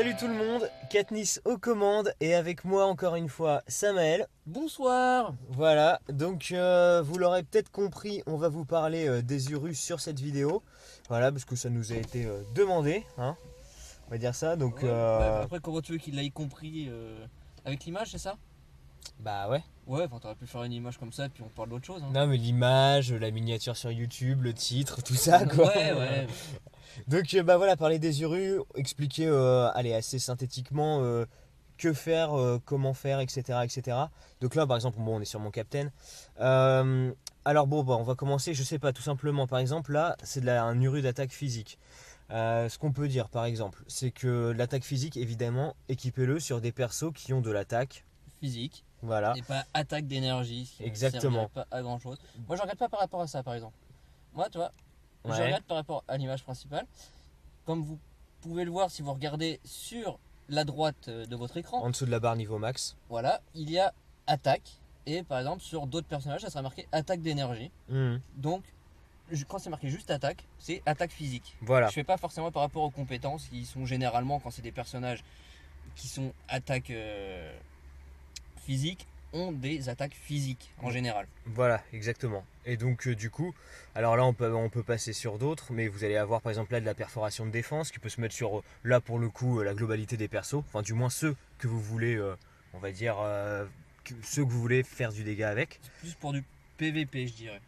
Salut tout le monde, Katniss aux commandes et avec moi encore une fois Samael. Bonsoir. Voilà, donc vous l'aurez peut-être compris, on va vous parler des Urus sur cette vidéo. Voilà, parce que ça nous a été demandé, hein, on va dire ça. Donc, Ouais, après, comment tu veux qu'il l'ait compris avec l'image, c'est ça? bah ouais. Ouais, enfin, t'aurais pu faire une image comme ça, puis on parle d'autre chose. Hein. Non mais l'image, la miniature sur YouTube, le titre, tout ça quoi. Ouais. Donc bah voilà, parler des Urus, expliquer allez, assez synthétiquement que faire, comment faire, etc., etc. Donc là par exemple, bon, on est sur mon Captain. Euh, alors bon, bah, on va commencer, je sais pas, tout simplement. Par exemple là, c'est un Uru d'attaque physique. Ce qu'on peut dire par exemple, c'est que l'attaque physique, évidemment, équipez-le sur des persos qui ont de l'attaque. Physique. Voilà, Et pas attaque d'énergie, ce qui ne servirait exactement. pas à grand chose. Moi, je regarde pas par rapport à ça, par exemple. Moi, tu vois, je Ouais, regarde par rapport à l'image principale. Comme vous pouvez le voir si vous regardez sur la droite de votre écran, en dessous de la barre niveau max. voilà, il y a attaque. Et par exemple, sur d'autres personnages, ça sera marqué attaque d'énergie. Mhm. Donc, quand c'est marqué juste attaque, c'est attaque physique. Voilà. Je fais pas forcément par rapport aux compétences qui sont généralement, quand c'est des personnages qui sont attaque physique, ont des attaques physiques en général. Voilà, exactement. Et donc du coup, alors là on peut passer sur d'autres, mais vous allez avoir par exemple là de la perforation de défense qui peut se mettre sur là pour le coup la globalité des persos, enfin du moins ceux que vous voulez, on va dire ceux que vous voulez faire du dégât avec. C'est plus pour du PVP, je dirais.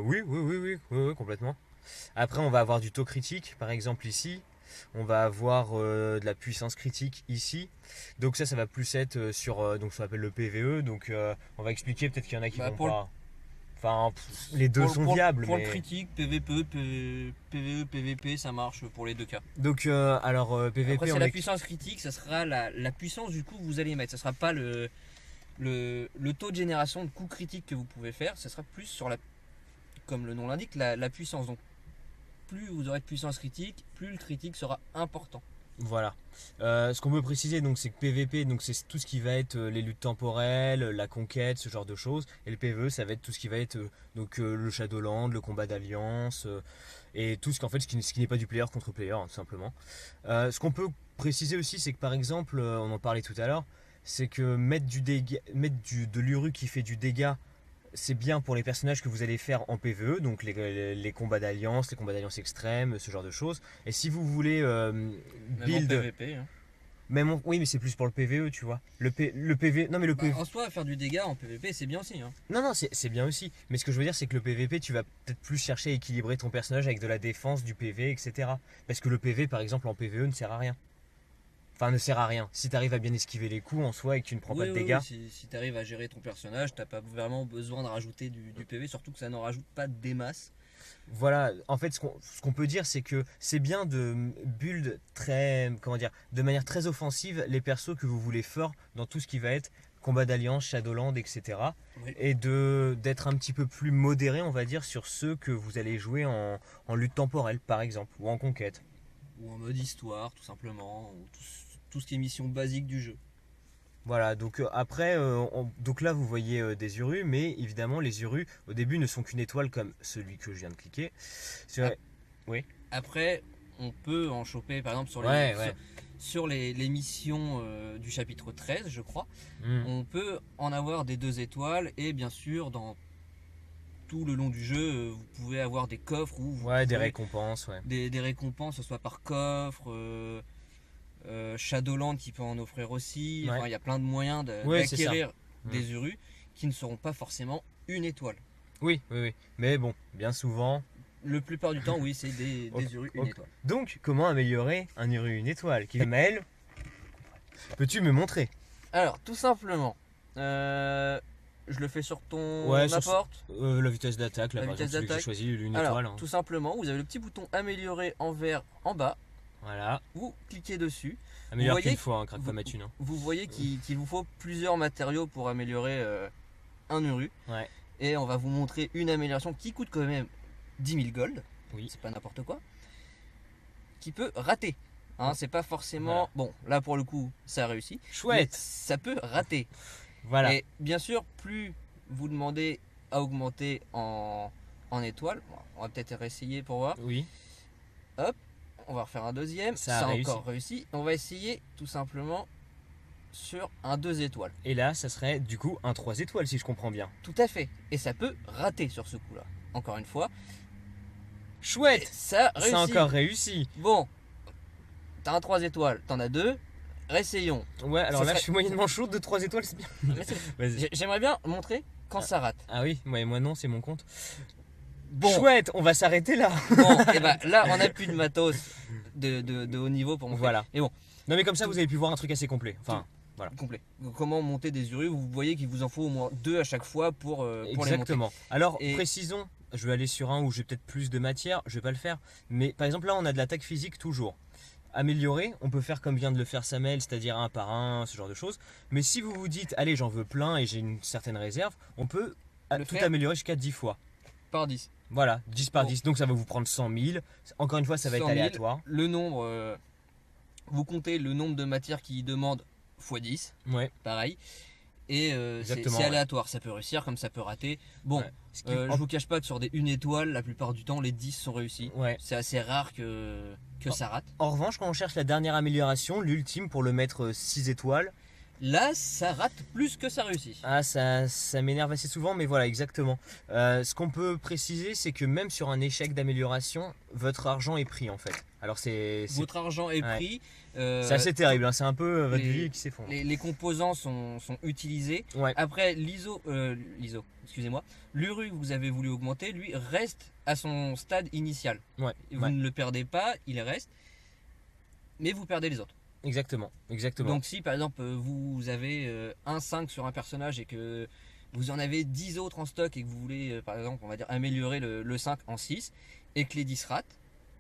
Oui, complètement. Après on va avoir du taux critique, par exemple ici. On va avoir de la puissance critique ici. Donc ça va plus être sur donc ça s'appelle le PVE. Donc on va expliquer, peut-être qu'il y en a qui Bah, vont pas. Enfin, les deux sont pour viables, pour le mais. critique, PVP, PVE, PVP, ça marche pour les deux cas. Donc, alors, Après, PVP, c'est on la est. puissance critique, ça sera la puissance du coup que vous allez mettre. Ça sera pas le taux de génération de coups critiques que vous pouvez faire, ça sera plus sur comme le nom l'indique, la puissance. Donc, plus vous aurez de puissance critique, plus le critique sera important. Voilà. Ce qu'on peut préciser, donc, c'est que PVP, donc, c'est tout ce qui va être les luttes temporelles, la conquête, ce genre de choses. Et le PVE, ça va être tout ce qui va être donc, le Shadowland, le combat d'alliance, et tout ce qu'en fait, ce qui n'est pas du player contre player, hein, tout simplement. Ce qu'on peut préciser aussi, c'est que par exemple, on en parlait tout à l'heure, c'est que mettre de l'Uru qui fait du dégât, c'est bien pour les personnages que vous allez faire en PvE, donc les combats d'alliance, les combats d'alliance extrêmes, ce genre de choses. Et si vous voulez Même en build, PVP. Hein. oui, mais c'est plus pour le PvE, tu vois. Le PV, non mais le Bah, PV, en soi, faire du dégât en PVP, c'est bien aussi. Hein. non, c'est bien aussi. Mais ce que je veux dire, c'est que le PvP, tu vas peut-être plus chercher à équilibrer ton personnage avec de la défense, du PV, etc. Parce que le PV, par exemple, en PvE, ne sert à rien. Enfin, ne sert à rien. Si tu arrives à bien esquiver les coups en soi et que tu ne prends pas de Oui, dégâts. si tu arrives à gérer ton personnage, t'as pas vraiment besoin de rajouter du PV, surtout que ça n'en rajoute pas des masses. Voilà, en fait, ce qu'on peut dire, c'est que c'est bien de build très, comment dire, de manière très offensive les persos que vous voulez fort dans tout ce qui va être combat d'alliance, Shadowland, etc. Oui. Et d'être un petit peu plus modéré, on va dire, sur ceux que vous allez jouer en lutte temporelle, par exemple, ou en conquête. Ou en mode histoire, tout simplement, ou tout ce qui est mission basique du jeu. Voilà, donc après, donc là vous voyez des Urus, mais évidemment les Urus au début ne sont qu'une étoile comme celui que je viens de cliquer. C'est Ah, vrai. Oui. Après, on peut en choper, par exemple, Ouais, ouais. sur les missions du chapitre 13, je crois. Hmm. On peut en avoir des 2 étoiles, et bien sûr, dans tout le long du jeu, vous pouvez avoir des coffres où vous Ouais, des pouvez récompenses, ouais. des récompenses, que ce soit par coffre, Shadowland qui peut en offrir aussi. Ouais. Enfin, il y a plein de moyens Ouais, c'est ça. d'acquérir Hmm. des Urus qui ne seront pas forcément une étoile. Oui. Mais bon, bien souvent. Le plupart du temps, oui, c'est Ok, des Urus une ok. étoile. Donc, comment améliorer un Uru une étoile? Maël, peux-tu me montrer? Alors, tout simplement, je le fais sur Ouais, ton sur apporte, la vitesse d'attaque, là la par vitesse exemple, celui que j'ai d'attaque. choisi, une Alors, étoile, hein. tout simplement, vous avez le petit bouton améliorer en vert en bas. Voilà. Vous cliquez dessus. Améliore voyez qu'une fois, hein, craque pas Vous, ma thune, hein. vous voyez qu'il vous faut plusieurs matériaux pour améliorer un Uru. Ouais, Et on va vous montrer une amélioration qui coûte quand même 10 000 gold. oui. C'est pas n'importe quoi. Qui peut rater. Hein, c'est pas forcément. Voilà. Bon, là pour le coup, ça a réussi. Mais Chouette. ça peut rater. Voilà. Et bien sûr, plus vous demandez à augmenter en étoiles, bon, on va peut-être essayer pour voir. Oui. Hop, On va refaire un deuxième. Ça a Ça a réussi. encore réussi. On va essayer tout simplement sur un 2 étoiles. Et là, ça serait du coup un 3 étoiles si je comprends bien. Tout à fait. Et ça peut rater sur ce coup-là. Encore une fois. Et Chouette. ça Ça réussit. a encore réussi. Bon, t'as un 3 étoiles, t'en as 2. Réessayons. Ouais, alors Ça là, serait- je suis moyennement chaud de 3 étoiles, c'est bien. Mais c'est- Vas-y. J'aimerais bien montrer quand ça rate. Ah oui, moi non, c'est mon compte. Bon, Chouette, on va s'arrêter là. bon, et ben là on a plus de matos de haut niveau pour montrer. Voilà. Et bon, Non mais comme ça, vous avez pu voir un truc assez complet. Enfin, complet. Comment monter des urus? Vous voyez qu'il vous en faut au moins 2 à chaque fois pour les monter. exactement. Alors, Et- précisons, je vais aller sur un où j'ai peut-être plus de matière, je vais pas le faire. Mais par exemple, là, on a de l'attaque physique toujours. Améliorer, on peut faire comme vient de le faire Samuel, c'est-à-dire un par un, ce genre de choses. Mais si vous vous dites, allez, j'en veux plein et j'ai une certaine réserve, on peut Le tout faire. améliorer jusqu'à 10 fois. Par 10. Voilà, 10 par Bon. 10. Donc ça va vous prendre 100 000. Encore une fois, ça va être 100 000, aléatoire. Le nombre, vous comptez le nombre de matières qui demandent x 10, Ouais, pareil. Et c'est Exactement, c'est ouais. aléatoire, ça peut réussir comme ça peut rater. Bon, Ouais. Ce qui- je vous cache pas que sur des 1 étoile, la plupart du temps, les 10 sont réussis. ouais. C'est assez rare que ça rate. En revanche, quand on cherche la dernière amélioration, l'ultime pour le mettre 6 étoiles, Là, ça rate plus que ça réussit. ah, ça m'énerve assez souvent, mais voilà, exactement. Ce qu'on peut préciser, c'est que même sur un échec d'amélioration, votre argent est pris en fait. Alors Votre argent est ouais. pris. c'est assez terrible, hein, c'est un peu votre les- vie qui s'effondre. Les composants sont utilisés. Ouais, Après, excusez-moi, l'URU que vous avez voulu augmenter, lui, reste à son stade initial. ouais, Vous ouais, ne le perdez pas, il reste. Mais vous perdez les autres. exactement, exactement. Donc si par exemple vous avez un 5 sur un personnage et que vous en avez 10 autres en stock et que vous voulez par exemple on va dire améliorer le 5 en 6 et que les 10 ratent,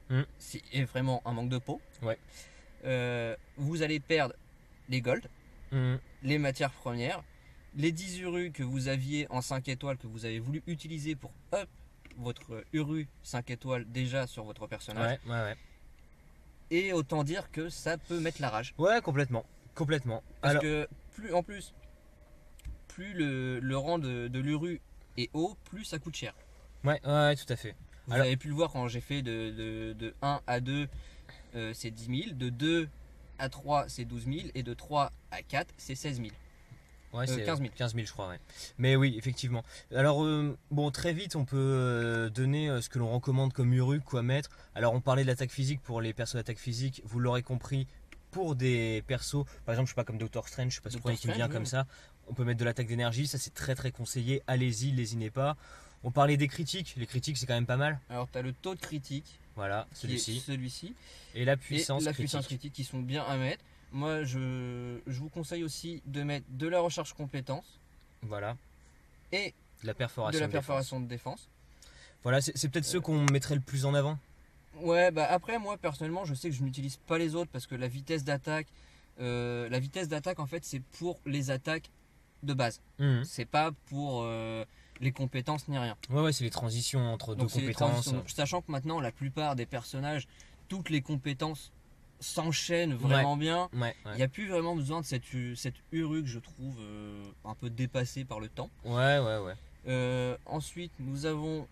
Mm. c'est vraiment un manque de peau. Ouais. Vous allez perdre les gold, Hum, les matières premières, les 10 urus que vous aviez en 5 étoiles que vous avez voulu utiliser pour up votre uru 5 étoiles déjà sur votre personnage. ouais, ouais, ouais. Et autant dire que ça peut mettre la rage. Ouais, complètement, complètement. Parce Alors, que plus le rang de l'Uru est haut, plus ça coûte cher. ouais, ouais, tout à fait. Vous Alors- avez pu le voir quand j'ai fait de 1 à 2, c'est 10 000. De 2 à 3, c'est 12 000. Et de 3 à 4, c'est 16 000. Ouais, c'est 15 000. 15 000, je crois, ouais. Mais oui, effectivement. Alors, bon, très vite, on peut donner ce que l'on recommande comme Uru, quoi mettre. Alors, on parlait de l'attaque physique pour les persos d'attaque physique, vous l'aurez compris, pour des persos, par exemple, je sais pas, comme Doctor Strange, je sais pas ce Doctor qui me Strange, vient oui. comme ça, on peut mettre de l'attaque d'énergie, ça c'est très très conseillé, allez-y, lésinez pas. On parlait des critiques, les critiques c'est quand même pas mal, Alors tu as le taux de critique, voilà, qui est celui-ci, celui-ci, et la et puissance la critique. puissance critique qui sont bien à mettre. Moi, je vous conseille aussi de mettre de la recharge compétence Voilà, et de la perforation. de la de défense. perforation de défense. Voilà, c'est peut-être ceux qu'on mettrait le plus en avant. Ouais, bah après moi personnellement je sais que je n'utilise pas les autres parce que la vitesse d'attaque en fait c'est pour les attaques de base. Mhm. C'est pas pour les compétences ni rien. Ouais, ouais, c'est les transitions entre deux Donc c'est les compétences. transitions. Sachant que maintenant la plupart des personnages, toutes les compétences s'enchaînent vraiment bien. Ouais, Il ouais. n'y a plus vraiment besoin de cette Uru que je trouve un peu dépassée par le temps. Ouais, ouais, ouais. Ensuite nous avons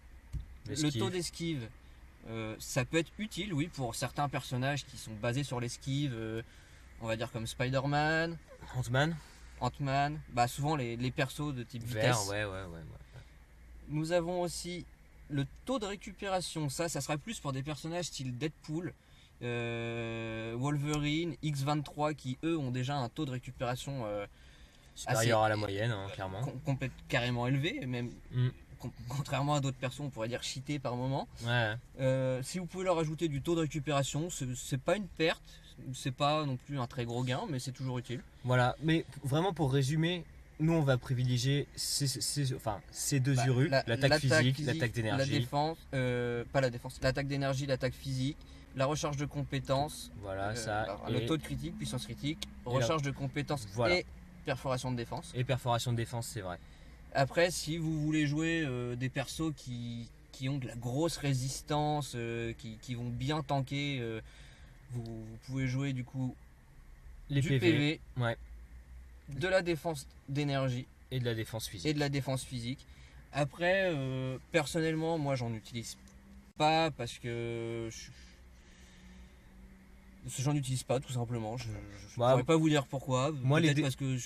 le L'esquive. taux d'esquive. Ça peut être utile, oui, pour certains personnages qui sont basés sur l'esquive, on va dire comme Spider-Man, Ant-Man, Ant-Man, bah souvent les persos de type vert, vitesse. ouais, ouais, ouais. Nous avons aussi le taux de récupération, ça sera plus pour des personnages style Deadpool, Wolverine, X-23 qui eux ont déjà un taux de récupération Supérieur à la moyenne, hein, clairement. carrément élevé, même Mm. contrairement à d'autres persos, on pourrait dire cheatés par moment. Ouais, Si vous pouvez leur ajouter du taux de récupération, c'est pas une perte, c'est pas non plus un très gros gain, mais c'est toujours utile. voilà. Mais vraiment pour résumer, nous on va privilégier ces deux Bah, urus, l'attaque physique, l'attaque la d'énergie. défense, pas la défense, l'attaque d'énergie, l'attaque physique, la recharge de compétences, Voilà, ça. alors, Et, le taux de critique, puissance critique, et recharge de compétences Voilà. et perforation de défense. et perforation de défense, c'est vrai. Après, si vous voulez jouer des persos qui ont de la grosse résistance, qui vont bien tanker, vous pouvez jouer du coup Les du PV, PV, ouais. de la défense d'énergie Et de la défense physique. et de la défense physique. Après, personnellement, moi j'en utilise pas parce que J'en utilise pas tout simplement. Je Bah, pourrais pas vous dire pourquoi. moi, les Peut-être dé- parce que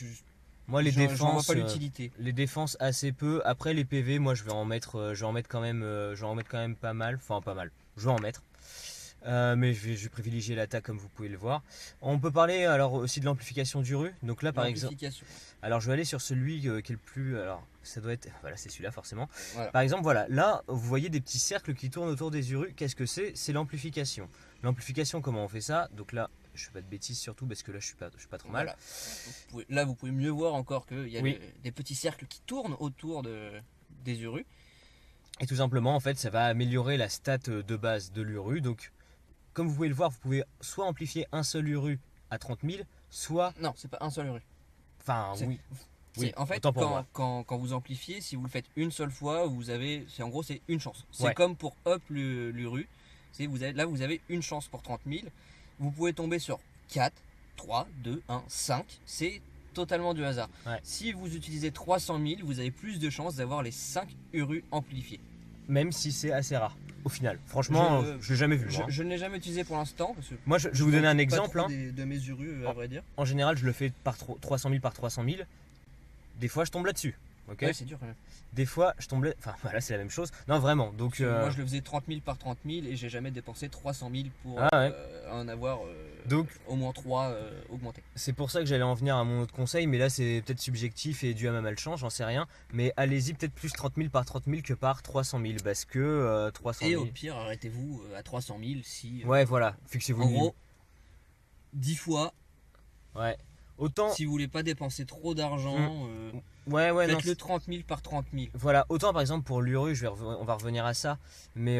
moi les j'en vois défenses, pas l'utilité. les défenses assez peu. Après les PV, moi je vais en mettre quand même, je vais en mettre quand même pas mal. Enfin pas mal. Je vais en mettre. Mais je vais privilégier l'attaque comme vous pouvez le voir. On peut parler alors aussi de l'amplification du ru. Donc là par exemple, L'amplification. alors je vais aller sur celui qui est le plus. Alors ça doit être. Voilà, c'est celui-là forcément. Voilà. Par exemple, voilà, là vous voyez des petits cercles qui tournent autour des urus. Qu'est-ce que c'est? C'est l'amplification. L'amplification, comment on fait ça? Donc là, je fais pas de bêtises surtout parce que là je suis pas trop mal. Voilà. Là, vous pouvez mieux voir encore qu'il y a Oui. des petits cercles qui tournent autour des urus. Et tout simplement, en fait, ça va améliorer la stat de base de l'uru. Donc, comme vous pouvez le voir, vous pouvez soit amplifier un seul uru à 30 000, soit. Non, c'est pas un seul uru. Enfin, C'est- oui. Oui, En fait, autant pour moi. quand vous amplifiez, si vous le faites une seule fois, vous avez, en gros, c'est une chance. C'est Ouais. comme pour up l'uru. Là, vous avez une chance pour 30 000. Vous pouvez tomber sur 4, 3, 2, 1, 5. C'est totalement du hasard. Ouais. Si vous utilisez 300 000, vous avez plus de chances d'avoir les 5 urus amplifiés. Même si c'est assez rare, au final. Franchement, je l'ai jamais vu. Moi, Je ne l'ai jamais utilisé pour l'instant. Parce que Moi, je vais vous donner un m'occupe pas exemple. trop Hein. de mes urus, à vrai dire. En général, je le fais par 300 000 par 300 000. Des fois, je tombe là-dessus. Ok. Ouais, c'est dur quand même. Des fois, je tombe là. Enfin, voilà, c'est la même chose. Non, vraiment. Donc, Parce que moi, je le faisais 30 000 par 30 000 et j'ai jamais dépensé 300 000 pour Ah ouais. en avoir Donc, au moins 3 augmentés. c'est pour ça que j'allais en venir à mon autre conseil, mais là c'est peut-être subjectif et dû à ma malchance, j'en sais rien. Mais allez-y peut-être plus 30 000 par 30 000 que par 300 000, parce que 300 Et 000. au pire, arrêtez-vous à 300 000 si. Ouais, voilà, fixez-vous En une limite. gros, 10 fois, Ouais. Autant. si vous voulez pas dépenser trop d'argent, Ouais, non. faites-le 30 000 par 30 000. Voilà, autant par exemple pour l'uru, on va revenir à ça, mais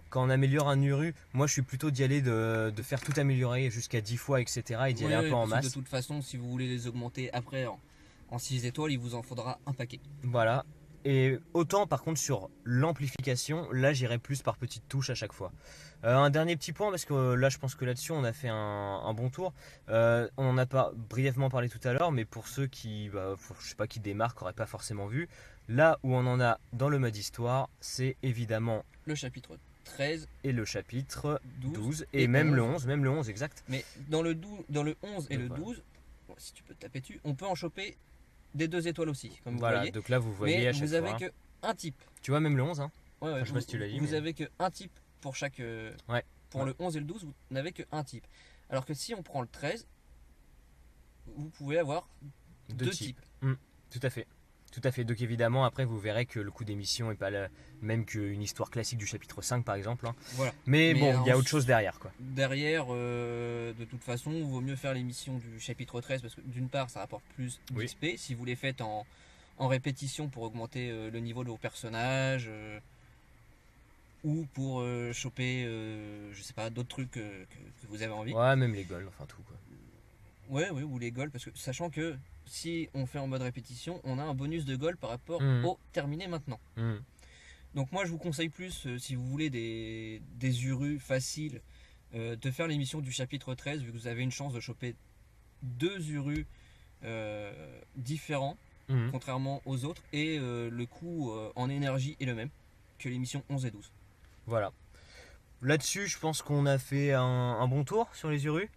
quand on améliore un uru, moi je suis plutôt d'y aller de faire tout améliorer jusqu'à 10 fois, etc. et d'y aller un peu en parce que masse. de toute façon, si vous voulez les augmenter après en 6 étoiles, il vous en faudra un paquet. Voilà. Et autant par contre sur l'amplification, là j'irai plus par petites touches à chaque fois. Un dernier petit point, parce que là je pense que là-dessus on a fait un bon tour. On en a pas brièvement parlé tout à l'heure, mais pour ceux qui, je sais pas, qui démarrent, qui n'auraient pas forcément vu, là où on en a dans le mode histoire, c'est évidemment Le chapitre 13, et le chapitre 12 et et même 11. le 11 exact. Mais dans le 11 et le Voilà. 12, bon, si tu peux te taper dessus, on peut en choper des 2 étoiles aussi, comme vous Voilà, voyez. donc là vous voyez Mais à chaque vous avez fois. que un type. Tu vois même le 11, hein. Ouais, Enfin, je sais pas si tu l'as dit, Vous mais- avez que un type pour chaque. Ouais. Pour Ouais. le 11 et le 12, vous n'avez que un type. Alors que si on prend le 13, vous pouvez avoir deux types. Tout à fait. Tout à fait. Donc évidemment, après, vous verrez que le coût d'émission n'est pas le même qu'une histoire classique du chapitre 5, par exemple. Hein. Voilà. Mais bon, il y a en- autre chose derrière, quoi. Derrière, de toute façon, il vaut mieux faire l'émission du chapitre 13 parce que d'une part, ça rapporte plus Oui. d'XP. Si vous les faites en répétition pour augmenter le niveau de vos personnages ou pour choper, je sais pas, d'autres trucs que vous avez envie. Ouais, même les goals, enfin tout, quoi. Ouais, ou les goals, parce que sachant que si on fait en mode répétition, on a un bonus de goal par rapport Mhm. au terminé maintenant. Mhm. Donc moi je vous conseille plus, si vous voulez des urus faciles, de faire l'émission du chapitre 13, vu que vous avez une chance de choper 2 urus différents, Mhm. contrairement aux autres, et le coût en énergie est le même que l'émission 11 et 12. Voilà. Là-dessus, je pense qu'on a fait un bon tour sur les urus.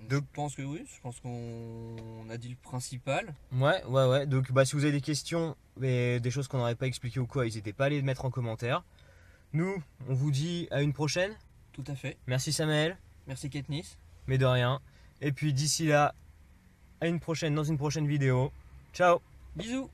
Je pense que oui, je pense qu'on a dit le principal. Ouais. Donc, si vous avez des questions et des choses qu'on n'aurait pas expliquées ou quoi, n'hésitez pas à les mettre en commentaire. Nous, on vous dit à une prochaine. Tout à fait. Merci Samuel, Merci Katniss. mais de rien. Et puis d'ici là, à une prochaine, dans une prochaine vidéo. Ciao! Bisous.